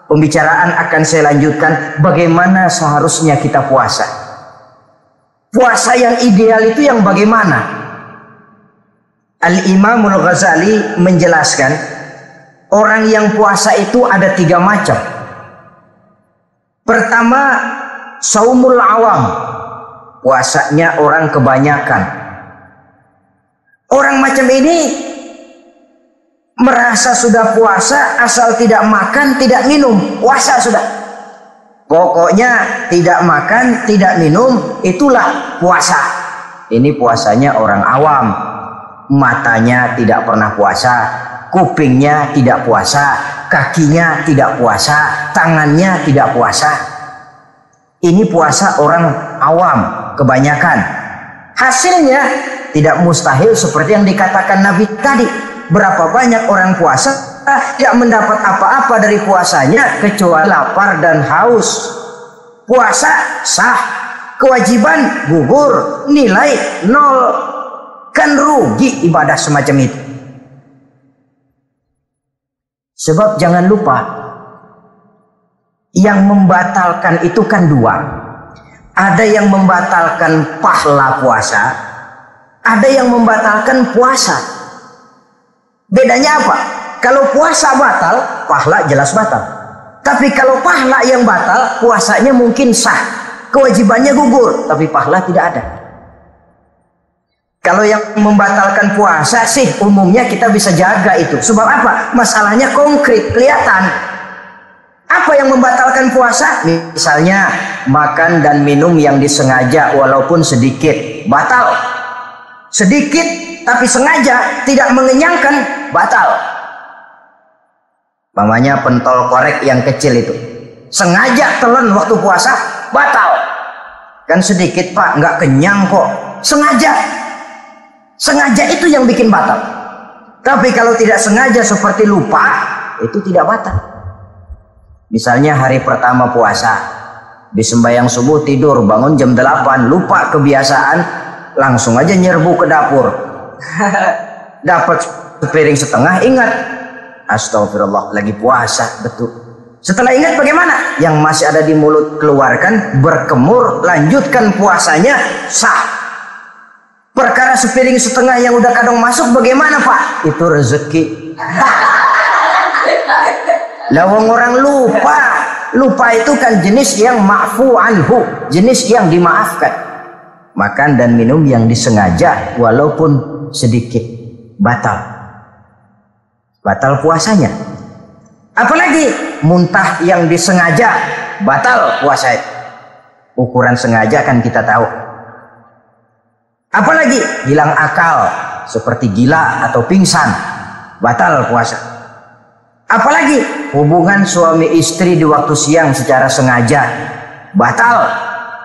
S1: pembicaraan akan saya lanjutkan bagaimana seharusnya kita puasa. Puasa yang ideal itu yang bagaimana? Al-Imamul Ghazali menjelaskan, orang yang puasa itu ada 3 macam. Pertama, saumul awam, puasanya orang kebanyakan. Orang macam ini merasa sudah puasa asal tidak makan, tidak minum, puasa sudah. Pokoknya tidak makan, tidak minum, itulah puasa. Ini puasanya orang awam. Matanya tidak pernah puasa, kupingnya tidak puasa, kakinya tidak puasa, tangannya tidak puasa. Ini puasa orang awam kebanyakan. Hasilnya tidak mustahil seperti yang dikatakan Nabi tadi. Berapa banyak orang puasa tidak mendapat apa-apa dari puasanya kecuali lapar dan haus. Puasa sah, kewajiban gugur, nilai 0. Kan rugi ibadah semacam itu. Sebab jangan lupa, yang membatalkan itu kan 2. Ada yang membatalkan pahala puasa, ada yang membatalkan puasa. Bedanya apa? Kalau puasa batal, pahala jelas batal. Tapi kalau pahala yang batal, puasanya mungkin sah, kewajibannya gugur, tapi pahala tidak ada. Kalau yang membatalkan puasa sih umumnya kita bisa jaga itu. Sebab apa? Masalahnya konkret, kelihatan. Apa yang membatalkan puasa? Misalnya makan dan minum yang disengaja walaupun sedikit, batal. Sedikit tapi sengaja tidak mengenyangkan, batal. Mamanya pentol korek yang kecil itu, sengaja telan waktu puasa, batal. Kan sedikit Pak, nggak kenyang kok. Sengaja itu yang bikin batal. Tapi kalau tidak sengaja seperti lupa, itu tidak batal. Misalnya hari pertama puasa, di sembahyang subuh tidur, bangun jam 8, lupa kebiasaan, langsung aja nyerbu ke dapur. Dapat sepiring setengah, ingat, astagfirullah, lagi puasa, betul. Setelah ingat bagaimana? Yang masih ada di mulut keluarkan, berkemur, lanjutkan puasanya, sah. Perkara sepiring setengah yang udah kadang masuk bagaimana Pak? Itu rezeki. Lawang orang lupa itu kan jenis yang ma'fu anhu, jenis yang dimaafkan. Makan dan minum yang disengaja walaupun sedikit, batal puasanya. Apalagi muntah yang disengaja, batal puasa. Ukuran sengaja kan kita tahu. Apalagi hilang akal seperti gila atau pingsan, batal puasa. Apalagi hubungan suami istri di waktu siang secara sengaja, batal.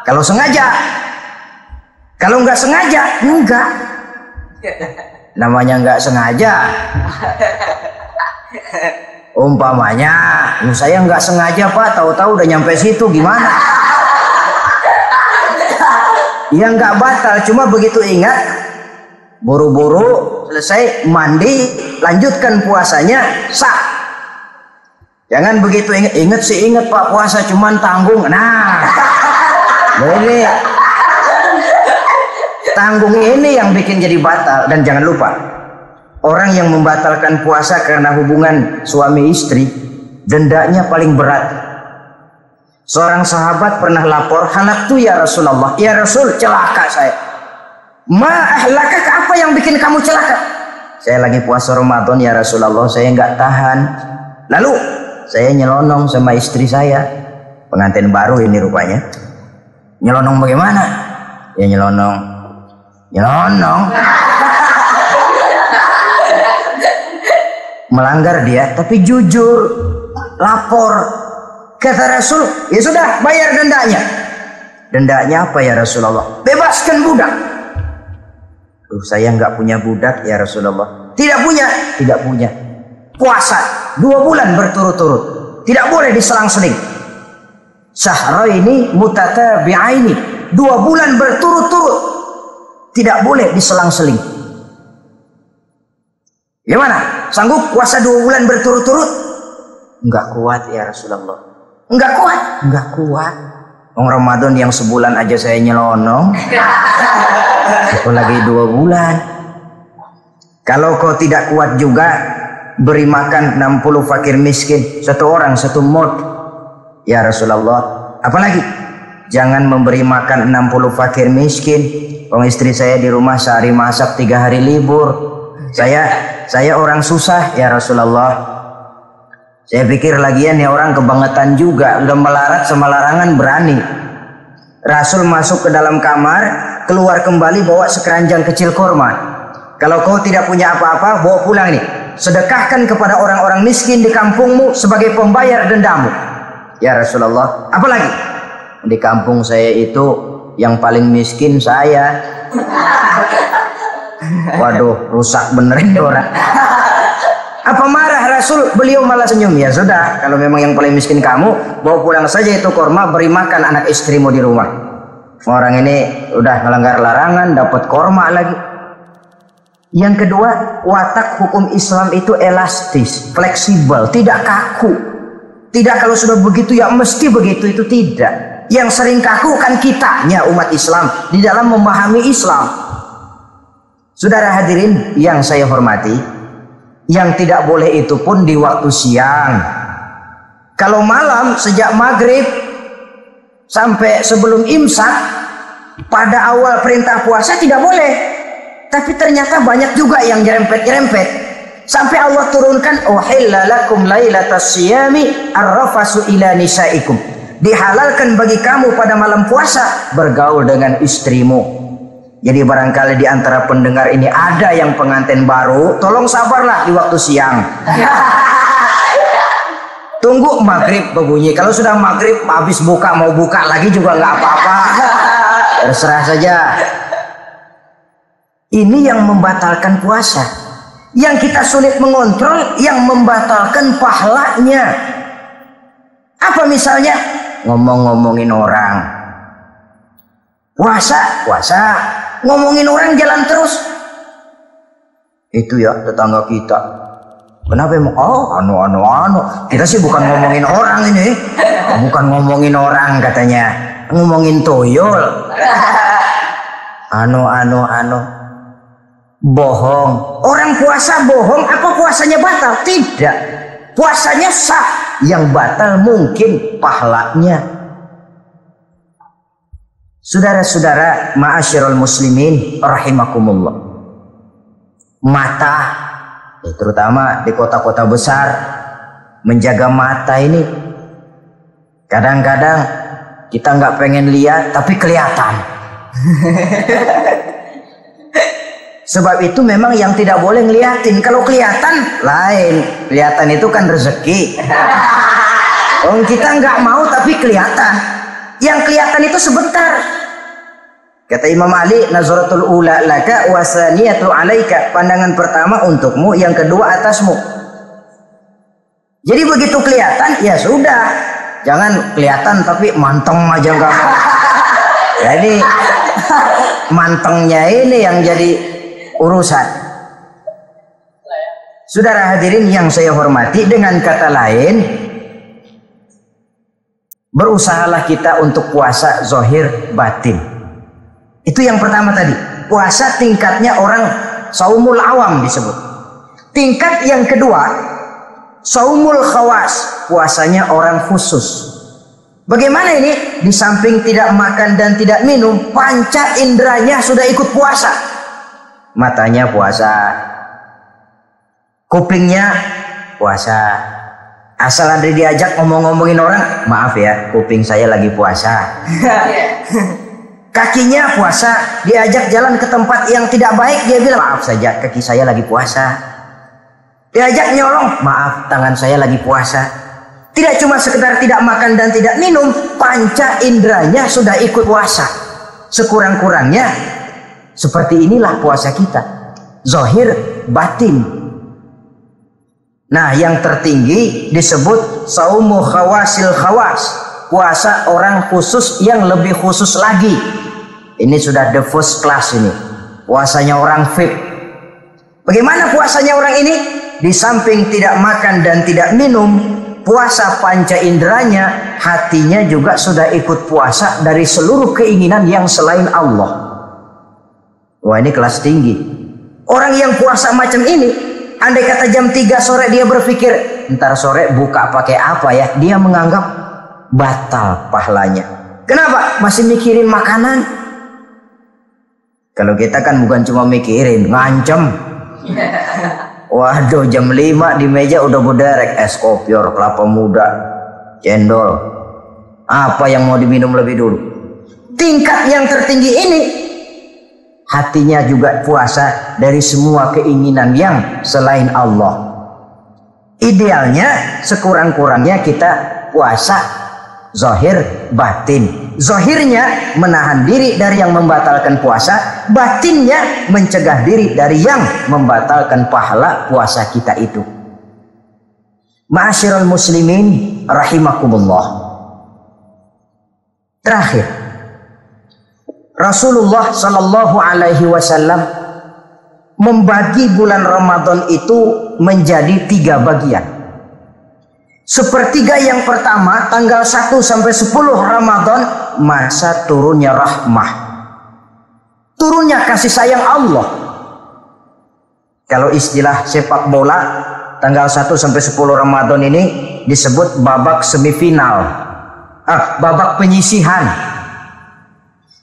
S1: Kalau sengaja, kalau nggak sengaja, enggak. Namanya nggak sengaja. Umpamanya, saya nggak sengaja Pak, tahu-tahu udah nyampe situ, gimana? Ya nggak batal, cuma begitu ingat, buru-buru selesai mandi, lanjutkan puasanya, sah. Jangan begitu ingat sih ingat Pak, puasa cuman tanggung. Nah, ini tanggung ini yang bikin jadi batal. Dan jangan lupa, orang yang membatalkan puasa karena hubungan suami istri, dendanya paling berat. Seorang sahabat pernah lapor, halaktu ya Rasulullah, ya Rasul, celaka saya. Ma ahlakaka, apa yang bikin kamu celaka? Saya lagi puasa Ramadan ya Rasulullah, saya nggak tahan. Lalu saya nyelonong sama istri saya, pengantin baru ini rupanya. Nyelonong bagaimana? Ya nyelonong. Melanggar dia, tapi jujur, lapor. Kata Rasul, ya sudah, bayar dendanya. Dendanya apa ya Rasulullah? Bebaskan budak. Saya nggak punya budak ya Rasulullah. Tidak punya. Puasa 2 bulan berturut-turut, tidak boleh diselang-seling. Syahraini mutatabi'aini, 2 bulan berturut-turut, tidak boleh diselang-seling. Gimana? Sanggup puasa 2 bulan berturut-turut? Enggak kuat ya Rasulullah. Enggak kuat. Ramadan yang sebulan aja saya nyelonong, apalagi 2 bulan. Kalau kau tidak kuat juga, beri makan 60 fakir miskin, 1 orang 1 mod ya Rasulullah. Apalagi jangan memberi makan 60 fakir miskin. Istri saya di rumah sehari masak, 3 hari libur. Saya orang susah ya Rasulullah. Saya pikir lagian ya orang kebangetan juga, udah melarat sama larangan berani. Rasul masuk ke dalam kamar, keluar kembali bawa sekeranjang kecil korma. Kalau kau tidak punya apa-apa, bawa pulang nih. Sedekahkan kepada orang-orang miskin di kampungmu sebagai pembayar dendamu. Ya Rasulullah, apalagi? Di kampung saya itu yang paling miskin saya. Waduh, rusak bener orang. Apa marah Rasul? Beliau malah senyum. Ya sudah, kalau memang yang paling miskin kamu, bawa pulang saja itu korma, beri makan anak istrimu di rumah. Orang ini udah melanggar larangan, dapat korma lagi. Yang kedua, watak hukum Islam itu elastis, fleksibel, tidak kaku. Tidak kalau sudah begitu ya mesti begitu, itu tidak. Yang sering kaku kan kitanya umat Islam di dalam memahami Islam. Saudara hadirin yang saya hormati, yang tidak boleh itu pun di waktu siang. Kalau malam sejak maghrib sampai sebelum imsak, pada awal perintah puasa tidak boleh. Tapi ternyata banyak juga yang nyerempet-nyerempet. Sampai Allah turunkan, uhilla lakum lailatas siyami arrafasu ila nisaikum. Dihalalkan bagi kamu pada malam puasa bergaul dengan istrimu. Jadi barangkali di antara pendengar ini ada yang pengantin baru, tolong sabarlah di waktu siang. Tunggu maghrib berbunyi. Kalau sudah maghrib habis buka, mau buka lagi juga nggak apa-apa. Terserah saja. Ini yang membatalkan puasa. Yang kita sulit mengontrol, yang membatalkan pahalanya. Apa misalnya? Ngomong-ngomongin orang. Puasa, ngomongin orang jalan terus. Itu ya tetangga kita. Kenapa emang? Oh, anu. Kita sih bukan ngomongin orang ini. Bukan ngomongin orang katanya. Ngomongin tuyul. Anu. Bohong. Orang puasa bohong, apa puasanya batal? Tidak. Puasanya sah. Yang batal mungkin pahalanya. Saudara-saudara, ma'asyiral muslimin rahimakumullah. Mata, terutama di kota-kota besar, menjaga mata ini kadang-kadang kita nggak pengen lihat tapi kelihatan. Sebab itu memang yang tidak boleh ngeliatin. Kalau kelihatan lain, kelihatan itu kan rezeki. Kita nggak mau tapi kelihatan. Yang kelihatan itu sebentar. Kata Imam Ali, nazaratul ula laka wasaniyatu alaika. Pandangan pertama untukmu, yang kedua atasmu. Jadi begitu kelihatan, ya sudah. Jangan kelihatan tapi manteng aja enggak. Jadi mantengnya ini yang jadi urusan. Saudara hadirin yang saya hormati, dengan kata lain, berusahalah kita untuk puasa zahir batin. Itu yang pertama tadi. Puasa tingkatnya orang saumul awam disebut. Tingkat yang kedua, saumul khawas, puasanya orang khusus. Bagaimana ini? Di samping tidak makan dan tidak minum, panca inderanya sudah ikut puasa. Matanya puasa, kupingnya puasa. Asal ada diajak ngomong-ngomongin orang, maaf ya, kuping saya lagi puasa. Kakinya puasa, diajak jalan ke tempat yang tidak baik, dia bilang maaf saja, kaki saya lagi puasa. Diajak nyolong, maaf, tangan saya lagi puasa. Tidak cuma sekedar tidak makan dan tidak minum, panca inderanya sudah ikut puasa. Sekurang-kurangnya seperti inilah puasa kita, zahir batin. Nah, yang tertinggi disebut saumu khawasil khawas, puasa orang khusus yang lebih khusus lagi. Ini sudah the first class ini, puasanya orang VIP. Bagaimana puasanya orang ini? Di samping tidak makan dan tidak minum, puasa panca inderanya, hatinya juga sudah ikut puasa dari seluruh keinginan yang selain Allah. Wah, ini kelas tinggi. Orang yang puasa macam ini, andai kata jam 3 sore dia berpikir, ntar sore buka pakai apa ya, dia menganggap batal pahalanya. Kenapa? Masih mikirin makanan. Kalau kita kan bukan cuma mikirin, ngancem. Waduh, jam 5 di meja udah berderek es kopior, kelapa muda, cendol. Apa yang mau diminum lebih dulu? Tingkat yang tertinggi ini, hatinya juga puasa dari semua keinginan yang selain Allah. Idealnya sekurang-kurangnya kita puasa zahir batin. Zahirnya menahan diri dari yang membatalkan puasa, batinnya mencegah diri dari yang membatalkan pahala puasa kita itu. Ma'asyiral muslimin rahimakumullah. Terakhir, Rasulullah Shallallahu Alaihi Wasallam membagi bulan Ramadan itu menjadi 3 bagian. Sepertiga yang pertama, tanggal 1 sampai 10 Ramadan, masa turunnya rahmah, turunnya kasih sayang Allah. Kalau istilah sepak bola, tanggal 1 sampai 10 Ramadan ini disebut babak semifinal, babak penyisihan.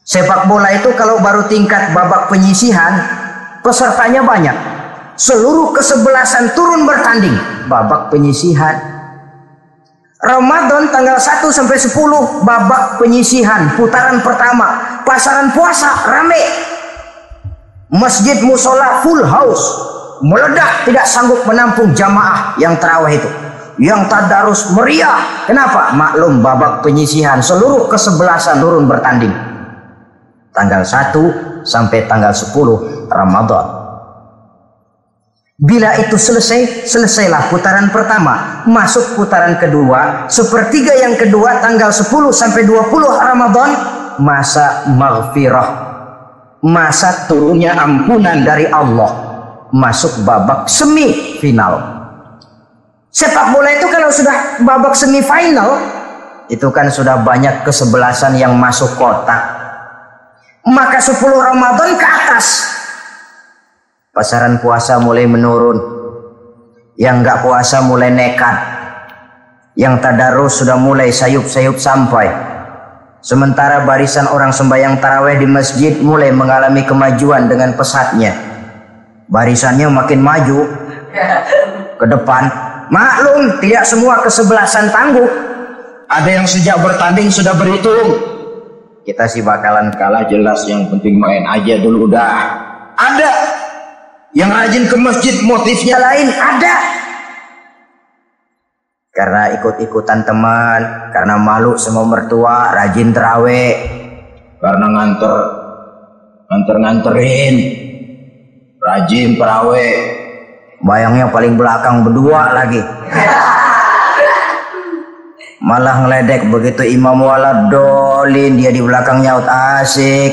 S1: Sepak bola itu kalau baru tingkat babak penyisihan, pesertanya banyak. Seluruh kesebelasan turun bertanding, babak penyisihan. Ramadan tanggal 1 sampai 10, babak penyisihan, putaran pertama. Pasaran puasa rame. Masjid musola full house, meledak, tidak sanggup menampung jamaah yang tarawih itu. yang tadarus meriah. Kenapa? Maklum babak penyisihan seluruh kesebelasan turun bertanding. Tanggal 1 sampai tanggal 10 Ramadan. Bila itu selesai, selesailah putaran pertama, masuk putaran kedua, sepertiga yang kedua tanggal 10 sampai 20 Ramadan, masa maghfirah, masa turunnya ampunan dari Allah, masuk babak semifinal. Sepak bola itu kalau sudah babak semifinal, itu kan sudah banyak kesebelasan yang masuk kotak. Maka 10 Ramadan ke atas, pasaran puasa mulai menurun. Yang nggak puasa mulai nekat. Yang tadarus sudah mulai sayup-sayup sampai. Sementara barisan orang sembahyang taraweh di masjid mulai mengalami kemajuan dengan pesatnya. Barisannya makin maju ke depan. Maklum, tidak semua kesebelasan tangguh. Ada yang sejak bertanding sudah berhitung, kita sih bakalan kalah jelas, yang penting main aja dulu udah. Ada yang rajin ke masjid motifnya lain, ada karena ikut-ikutan teman, karena malu sama mertua, rajin terawih, karena nganterin, rajin terawih, bayangnya paling belakang berdua lagi. Malah ngeledek begitu imam waladolin, dia di belakang nyaut asik.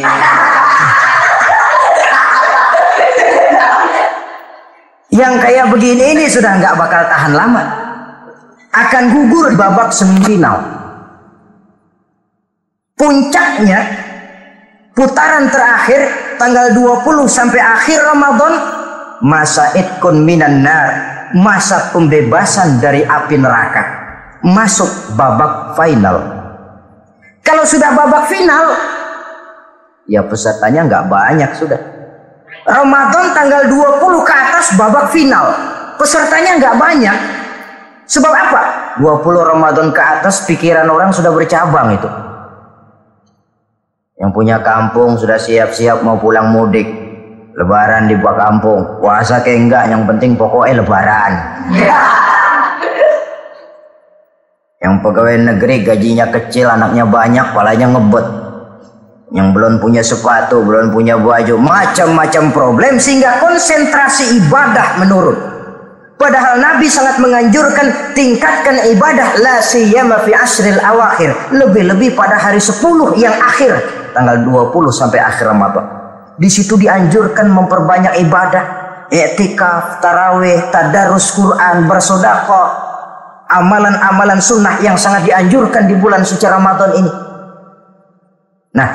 S1: Yang kayak begini ini sudah nggak bakal tahan lama, akan gugur babak semifinal. Puncaknya putaran terakhir tanggal 20 sampai akhir Ramadan, masa itkun minan nar, masa pembebasan dari api neraka, masuk babak final. Kalau sudah babak final, ya pesertanya nggak banyak sudah. Ramadan tanggal 20 ke atas babak final, pesertanya nggak banyak. Sebab apa? 20 Ramadan ke atas pikiran orang sudah bercabang itu. Yang punya kampung sudah siap-siap mau pulang mudik, lebaran di buah kampung, puasa kayak enggak, yang penting pokoknya lebaran. Yang pegawai negeri gajinya kecil, anaknya banyak, palanya ngebet. Yang belum punya sepatu, belum punya baju, macam-macam problem, sehingga konsentrasi ibadah menurun. Padahal Nabi sangat menganjurkan tingkatkan ibadah, la siyama fi asril awakhir, lebih-lebih pada hari 10 yang akhir, tanggal 20 sampai akhir Ramadan. Di situ dianjurkan memperbanyak ibadah, i'tikaf, tarawih, tadarus Quran, bersedekah, amalan-amalan sunnah yang sangat dianjurkan di bulan suci Ramadan ini. Nah,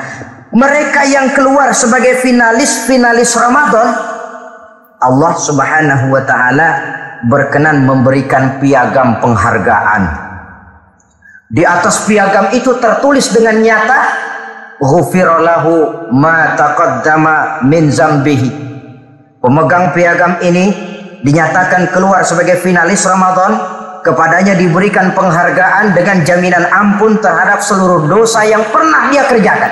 S1: mereka yang keluar sebagai finalis Ramadan, Allah Subhanahu wa taala berkenan memberikan piagam penghargaan. Di atas piagam itu tertulis dengan nyata, ghufira lahu ma taqaddama min zambihi. Pemegang piagam ini dinyatakan keluar sebagai finalis Ramadan, kepadanya diberikan penghargaan dengan jaminan ampun terhadap seluruh dosa yang pernah dia kerjakan.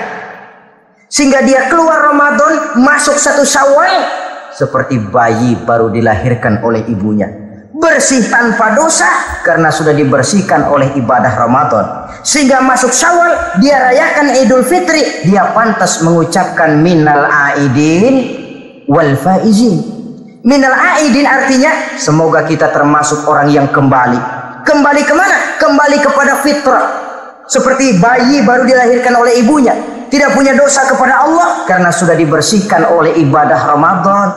S1: Sehingga dia keluar Ramadan, masuk 1 Syawal seperti bayi baru dilahirkan oleh ibunya, bersih tanpa dosa karena sudah dibersihkan oleh ibadah Ramadan. Sehingga masuk Syawal, dia rayakan Idul Fitri, dia pantas mengucapkan minal aidin wal faizin. Minal aidin artinya semoga kita termasuk orang yang kembali. Kembali kemana? Kembali kepada fitrah. Seperti bayi baru dilahirkan oleh ibunya, tidak punya dosa kepada Allah karena sudah dibersihkan oleh ibadah Ramadan.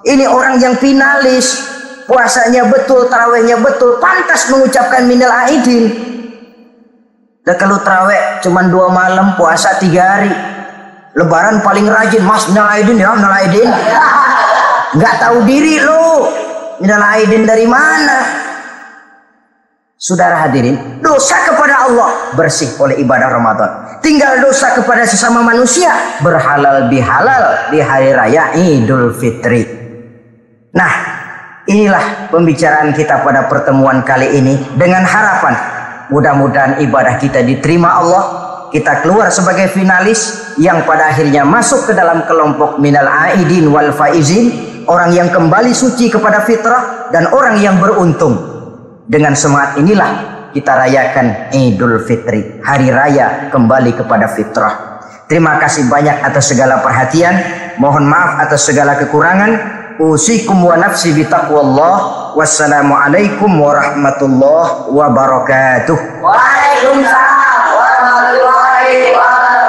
S1: Ini orang yang finalis, puasanya betul, tarawihnya betul, pantas mengucapkan minal aidin. Dan kalau tarawih cuma 2 malam, puasa 3 hari, lebaran paling rajin, mas minal aidin ya, minal aidin. Nggak tahu diri lo, minal aidin dari mana? Saudara hadirin, dosa kepada Allah bersih oleh ibadah Ramadan. Tinggal dosa kepada sesama manusia berhalal bihalal di hari raya Idul Fitri. Nah, inilah pembicaraan kita pada pertemuan kali ini, dengan harapan mudah-mudahan ibadah kita diterima Allah, kita keluar sebagai finalis yang pada akhirnya masuk ke dalam kelompok minal aidin wal faizin, orang yang kembali suci kepada fitrah dan orang yang beruntung. Dengan semangat inilah kita rayakan Idul Fitri, hari raya kembali kepada fitrah. Terima kasih banyak atas segala perhatian. Mohon maaf atas segala kekurangan. Usikum wa nafsi bitaqwallah. Wassalamualaikum warahmatullahi wabarakatuh.
S2: Waalaikumsalam warahmatullahi wabarakatuh.